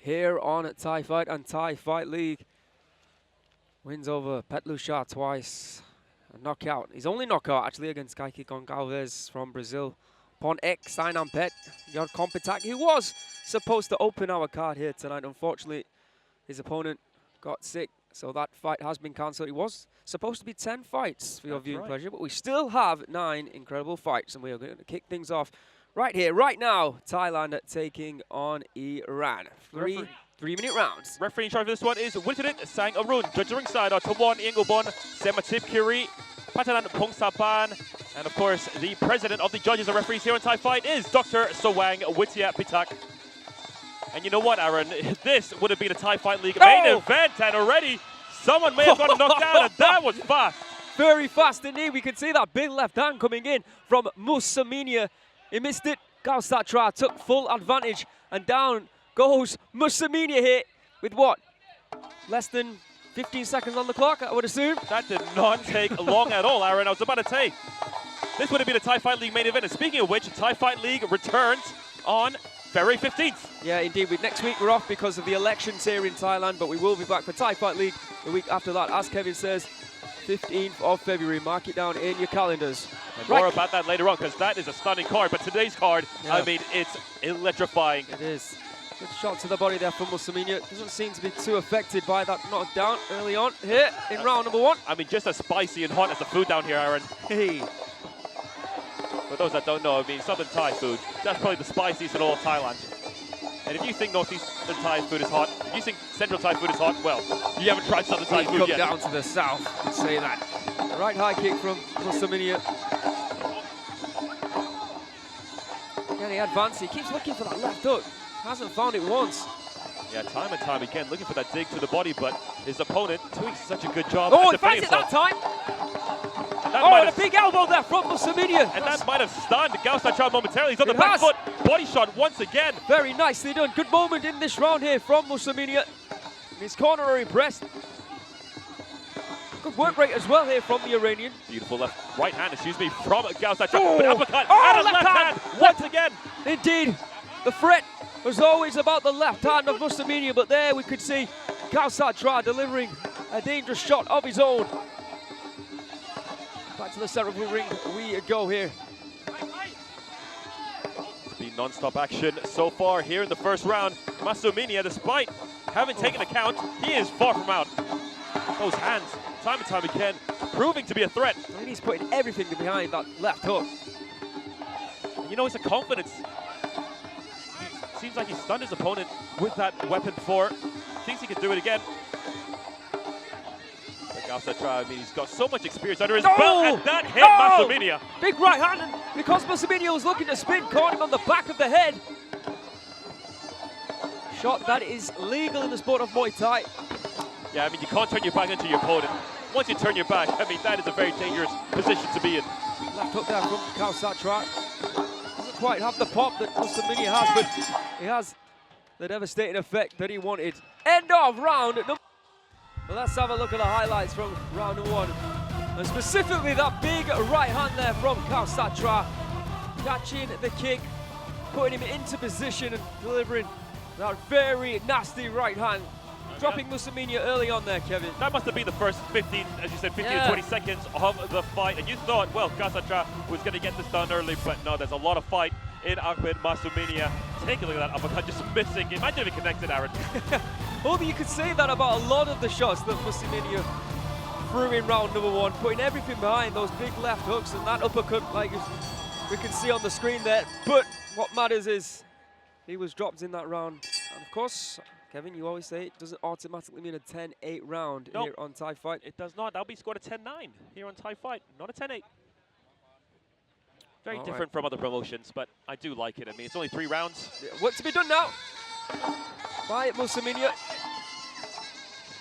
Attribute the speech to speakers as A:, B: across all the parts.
A: here on Thai Fight and Thai Fight League. Wins over Phatthalung twice. A knockout. His only knockout actually against Goncalves from Brazil. Upon X, Sainan Pet, Yodkompatak, who was supposed to open our card here tonight. Unfortunately, his opponent got sick, so that fight has been cancelled. It was supposed to be 10 fights for your viewing pleasure, but we still have 9 incredible fights, and we are going to kick things off right here, right now. Thailand taking on Iran. Three-minute rounds.
B: Referee in charge of this one is Winternet Sang Arun. Judge ringside are Tawon Ingobon, Sematip Kiri, Patalan Pongsapan, and of course the president of the judges and referees here on Thai Fight is Dr. Sawang Witia Pitak. And you know what, Aaron? This would have been a Thai Fight League main event, and already someone may have gotten knocked down, and that was fast. Very
A: fast indeed. We can see that big left hand coming in from Masouminia. He missed it. Kaosatra took full advantage, and down goes Masouminia here with what? Less than 15 seconds on the clock, I would assume.
B: That did not take long at all, Aaron. I was about to say, this would have been a Thai Fight League main event. And speaking of which, Thai Fight League returns on February 15th.
A: Yeah, indeed. Next week we're off because of the elections here in Thailand, but we will be back for Thai Fight League the week after that. As Kevin says, 15th of February. Mark it down in your calendars.
B: And more about that later on, because that is a stunning card. But today's card, I mean, it's electrifying.
A: It is. Good shot to the body there from Masouminia. Doesn't seem to be too affected by that knockdown early on here in round number 1.
B: I mean, just as spicy and hot as the food down here, Aaron.
A: Hey.
B: For those that don't know, I mean, Southern Thai food, that's probably the spiciest in all of Thailand. And if you think Northeastern Thai food is hot, if you think Central Thai food is hot, well, you haven't tried Southern Thai food yet.
A: Come down to the south and say that. Right high kick from Masouminia. Can he advance? He keeps looking for that left hook. Hasn't found it once.
B: Yeah, time and time again, looking for that dig to the body, but his opponent doing such a good job.
A: Oh, he finds it that time. And a big elbow there from Masouminia.
B: And that might have stunned Kaosatra momentarily. He's on the back foot. Body shot once again.
A: Very nicely done. Good moment in this round here from Masouminia. His corner are impressed. Good work rate as well here from the Iranian.
B: Beautiful right hand, excuse me, from Kaosatra.
A: Oh.
B: But uppercut and a left hand once again.
A: Indeed. The threat was always about the left hand of Masouminia, but there we could see Kaosatra delivering a dangerous shot of his own. Back to the center of the ring we go here.
B: It's been non-stop action so far here in the first round. Masouminia, despite having taken a count, he is far from out. Those hands, time and time again, proving to be a threat.
A: I mean, he's putting everything behind that left hook.
B: You know, it's a confidence. Seems like he stunned his opponent with that weapon before. Thinks he can do it again. Kaosatra, I mean, he's got so much experience under his belt, and that hit Masouminia.
A: Big right hand, and because Masouminia was looking to spin, caught him on the back of the head. Shot that is legal in the sport of Muay Thai.
B: Yeah, I mean, you can't turn your back into your opponent. Once you turn your back, I mean, that is a very dangerous position to be in.
A: Left hook there from Kaosatra. Doesn't quite have the pop that Masouminia has, but he has the devastating effect that he wanted. End of round number. Well, let's have a look at the highlights from round 1. And specifically that big right hand there from Kaosatra. Catching the kick, putting him into position and delivering that very nasty right hand. Dropping Masouminia early on there, Kevin.
B: That must have been the first 15, as you said, 15 to 20 seconds of the fight. And you thought, well, Kaosatra was going to get this done early, but no, there's a lot of fight in Ahmad. Masouminia. Take a look at that uppercut, just missing. Imagine if it connected, Aaron.
A: Well, you could say that about a lot of the shots that Masouminia threw in round number 1, putting everything behind those big left hooks and that uppercut, like we can see on the screen there. But what matters is he was dropped in that round. And of course, Kevin, you always say it doesn't automatically mean a 10-8 round here on Thai Fight.
B: It does not. That'll be scored a 10-9 here on Thai Fight, not a 10-8. Very different from other promotions, but I do like it. I mean, it's only 3 rounds.
A: Work to be done now by Masouminia.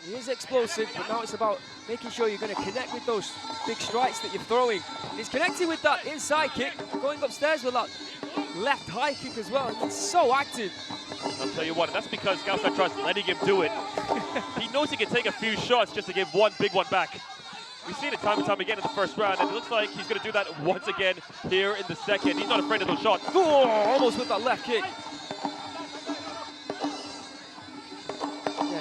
A: He is explosive, but now it's about making sure you're going to connect with those big strikes that you're throwing. And he's connecting with that inside kick, going upstairs with that left high kick as well. He's so active.
B: I'll tell you what, that's because Kaosatra's letting him do it. He knows he can take a few shots just to give one big one back. We've seen it time and time again in the first round, and it looks like he's going to do that once again here in the second. He's not afraid of those shots.
A: Oh, almost with that left kick.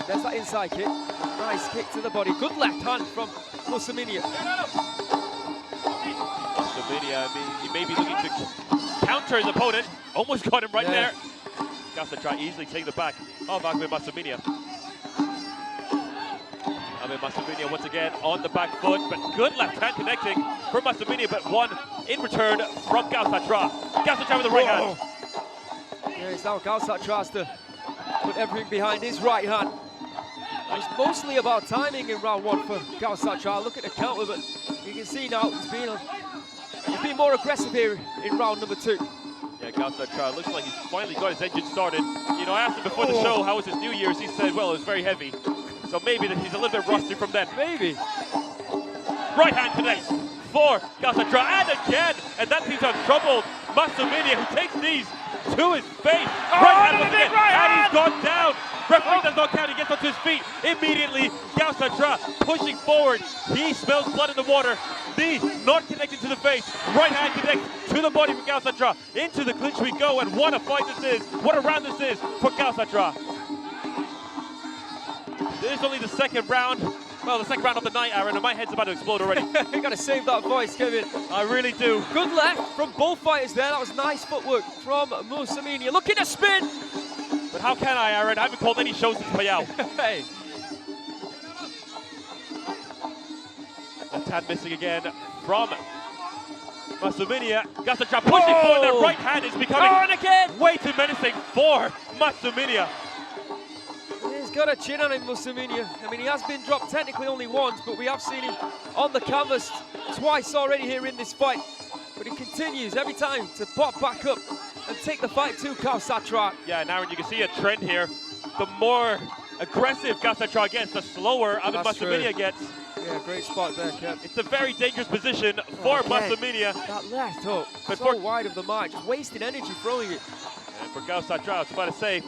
A: There's that inside kick. Nice kick to the body. Good left hand from Masouminia.
B: Masouminia, I mean, he may be looking to counter his opponent. Almost got him right there. Kaosatra easily taking the back of Ahmad Masouminia. Ahmad Masouminia once again on the back foot, but good left hand connecting from Masouminia, but one in return from Kaosatra. Kaosatra with the right hand.
A: Yeah, it's now Kaosatra has to put everything behind his right hand. It's mostly about timing in round one for Kaosatra. Look at the counter, but you can see now he's been more aggressive here in round number 2.
B: Yeah, Kaosatra looks like he's finally got his engine started. You know, I asked him before the show how was his New Year's. He said, well, it was very heavy. So maybe he's a little bit rusty from then.
A: Maybe.
B: Right hand connects for Kaosatra, and again, and that seems to have troubled Masouminia, who takes these to his face. Right hand once again, and he's gone down. Referee does not count, he gets onto his feet immediately. Kaosatra pushing forward. He smells blood in the water. Knee not connected to the face. Right hand connects to the body for Kaosatra. Into the clinch we go, and what a fight this is. What a round this is for Kaosatra. This is only the second round. Well, the second round of the night, Aaron, and my head's about to explode already.
A: You got to save that voice, Kevin.
B: I really do.
A: Good left from both fighters there. That was nice footwork from Masouminia. Looking to spin.
B: But how can I, Aaron? I haven't called any shows since Poya.
A: Hey.
B: Left hand missing again from Masouminia. Kaosatra pushing forward. That right hand is becoming way too menacing for Masouminia.
A: He's got a chin on him, Masouminia. I mean, he has been dropped technically only once, but we have seen him on the canvas twice already here in this fight. But he continues every time to pop back up and take the fight to Kaosatra.
B: Yeah, and Aaron, you can see a trend here. The more aggressive Kaosatra gets, the slower Masouminia gets.
A: Yeah, great spot there, Kev.
B: It's a very dangerous position for Masouminia.
A: That left hook,
B: but
A: so wide of the mark, just wasting energy throwing it.
B: And for Kaosatra, I was about to say,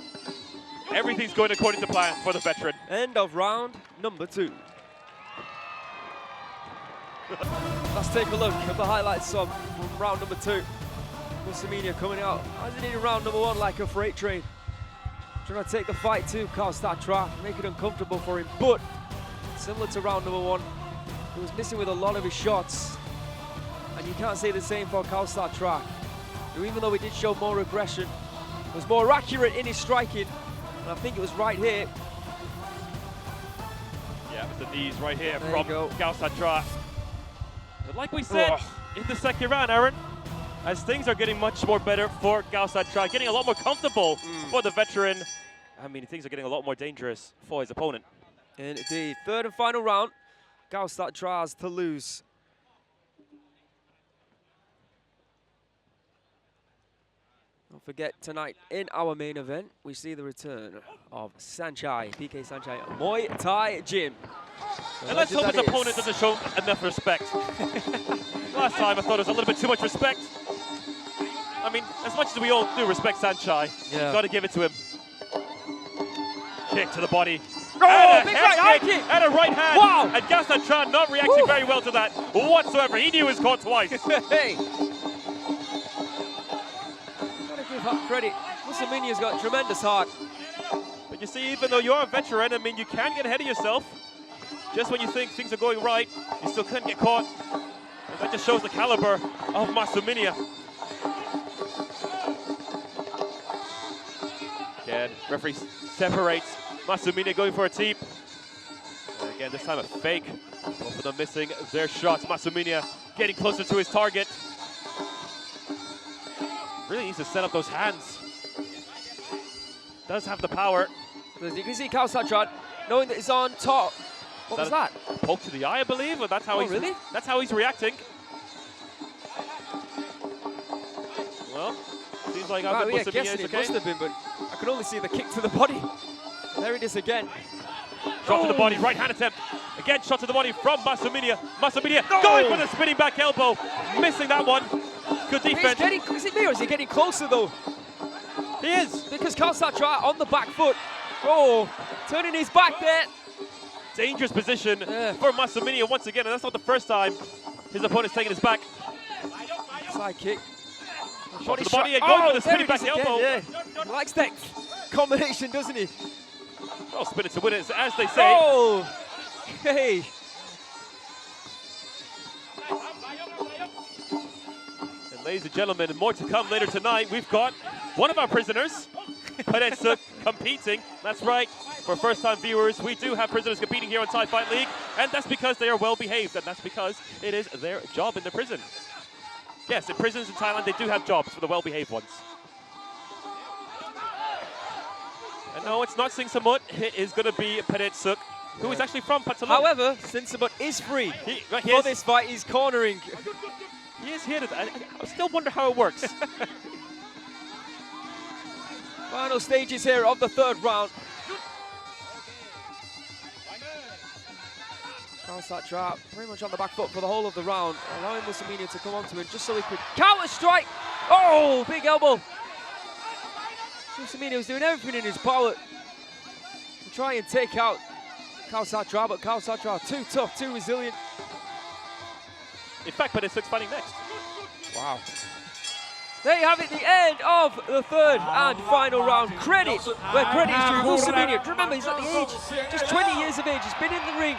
B: everything's going according to plan for the veteran.
A: End of round number 2. Let's take a look at the highlights from round number 2. Masouminia coming out, as he did in round number 1, like a freight train. Trying to take the fight to Kaosatra, make it uncomfortable for him, but similar to round number 1, he was missing with a lot of his shots. And you can't say the same for Kaosatra, who, even though he did show more aggression, was more accurate in his striking. And I think it was right here.
B: Yeah, it was the knees right here from Kaosatra. But like we said in the second round, Aaron, as things are getting much more better for Kaosatra, getting a lot more comfortable for the veteran, I mean, things are getting a lot more dangerous for his opponent.
A: Indeed. Third and final round, Kaosatra has to lose. Don't forget, tonight in our main event, we see the return of Saenchai, PK Saenchai, Muay Thai Gym.
B: And let's hope his opponent doesn't show enough respect. Last time I thought it was a little bit too much respect. I mean, as much as we all do respect Saenchai, got to give it to him. Kick to the body.
A: Oh, big right
B: kick and a right hand.
A: Wow.
B: And Kaosatra not reacting very well to that whatsoever. He knew he was caught twice.
A: Hey. Give up credit. Masouminia's got tremendous heart.
B: But you see, even though you're a veteran, I mean, you can get ahead of yourself. Just when you think things are going right, you still couldn't get caught. And that just shows the caliber of Masouminia. Again, referee separates. Masouminia going for a teep. And again, this time a fake. Both of them missing their shots. Masouminia getting closer to his target. Really needs to set up those hands. Does have the power.
A: As you can see, Kaosatra knowing that he's on top. What was that?
B: Poke to the eye, I believe. Or that's how he's
A: really?
B: That's how he's reacting. Well, seems like Ahmad
A: Masouminia
B: is okay.
A: It must have been, but I could only see the kick to the body. There it is again.
B: Shot to the body, right hand attempt. Again, shot to the body from Masouminia. Masouminia going for the spinning back elbow. Missing that one. Good defense.
A: Is it me or is he getting closer though?
B: He is.
A: Because Kaosatra on the back foot. Oh, turning his back there.
B: Dangerous position for Masouminia once again, and that's not the first time his opponent's taken his back.
A: Side kick.
B: Shot to the body and going for the spinning back elbow.
A: Yeah. He likes that combination, doesn't he?
B: Well, spin it to win it, as they say.
A: Oh! Hey!
B: And ladies and gentlemen, more to come later tonight. We've got one of our prisoners, Phadet Suek, competing. That's right. For first-time viewers, we do have prisoners competing here on Thai Fight League, and that's because they are well-behaved, and that's because it is their job in the prison. Yes, in prisons in Thailand, they do have jobs for the well-behaved ones. And no, it's not Singsamut. It is going to be Phadet Suek, who is actually from Phatthalung.
A: However, Singsamut is free for this fight. He's cornering.
B: He is here. I still wonder how it works.
A: Final stages here of the third round. Kaosatra pretty much on the back foot for the whole of the round, allowing Masouminia to come onto him just so he could counter strike. Oh, big elbow. Masouminia was doing everything in his power to try and take out Kaosatra, but Kaosatra too tough, too resilient.
B: In fact, Phadet Suek's fighting next.
A: Wow. There you have it, the end of the third and final round. Credit where credit is due. Masouminia, remember he's at the age, just 20 years of age. He's been in the ring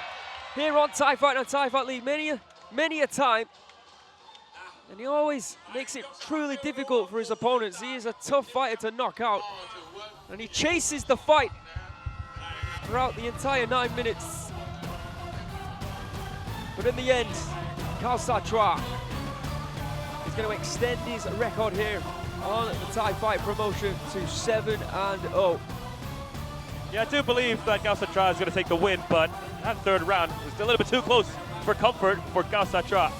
A: here on Thai Fight and Thai Fight League many a time. And he always makes it truly difficult for his opponents. He is a tough fighter to knock out. And he chases the fight throughout the entire 9 minutes. But in the end, Kaosatra is going to extend his record here on the Thai Fight promotion to 7-0.
B: Yeah, I do believe that Kaosatra is going to take the win, but that third round was a little bit too close for comfort for Kaosatra.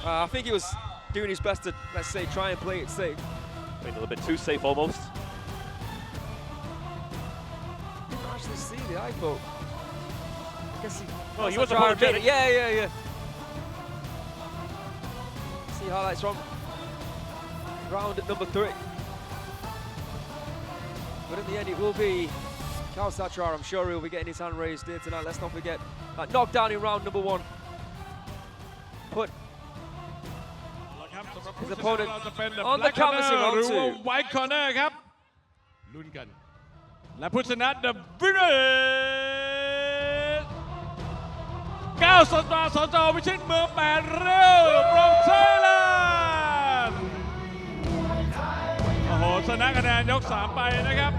A: I think he was doing his best to, let's say, try and play it safe.
B: Playing a little bit too safe almost.
A: Didn't actually see the eye poke. I guess
B: he was apologetic.
A: Yeah. See highlights from round at number 3. But in the end, it will be Kaosatra. I'm sure he'll be getting his hand raised here tonight. Let's not forget that knockdown in round number 1. Put his opponent on the canvas in round 2.
C: White corner ครับลุ้นกันและผู้ชนะ The winner Kaosatra สจ.วิชิตเมือง8เร็ว from Thailand โอ้โหชนะคะแนนยก 3 ไปนะครับ